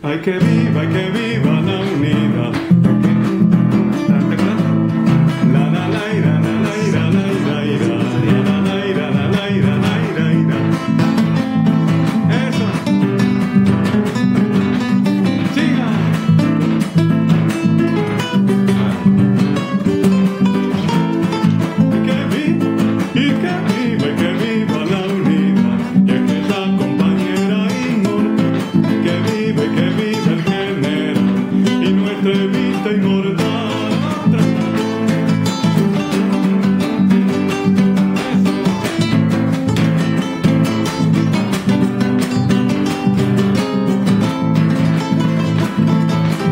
Ay, que viva la unidad. ¿Te acuerdas? La la la ira, la la ira, la ira, ira, la la ira, la la ira, la ira, ira. Eso. Siga. Y que viva la unidad y aquella compañera inmortal. Que vive el general y nuestra evita inmortal.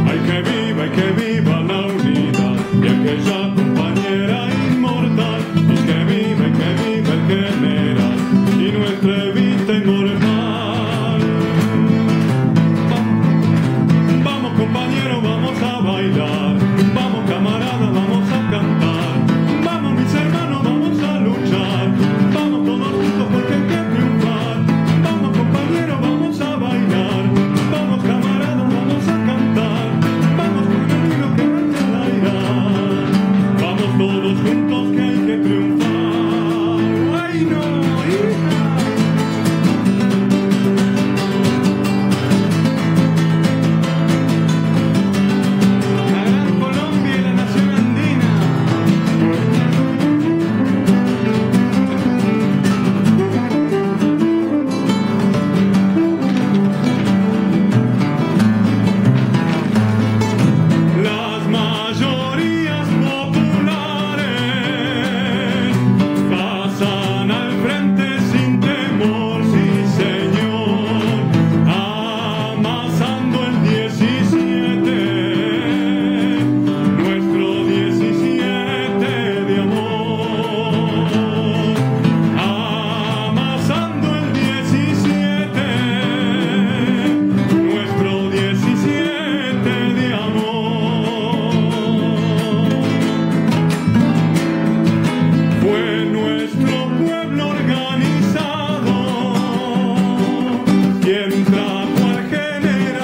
Ay, que viva la unidad y aquella compañera inmortal. Y que vive el general y nuestra evita inmortal. Vamos compañeros, vamos a bailar. Vamos camaradas, vamos a cantar. Vamos mis hermanos, vamos a luchar. Vamos todos juntos porque hay que triunfar. Vamos compañeros, vamos a bailar. Vamos camaradas, vamos a cantar. Vamos con amigos que van a bailar. Vamos todos juntos que hay que triunfar. ¡Ay no, hija! La gran Colombia y la nación andina. Las mayorías populares pasan al frente sin temor, sí señor, amasando el 17, nuestro 17 de amor, amasando el 17, nuestro 17 de amor. Fue nuestro pueblo organizado quien trajo al general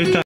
Ahí está.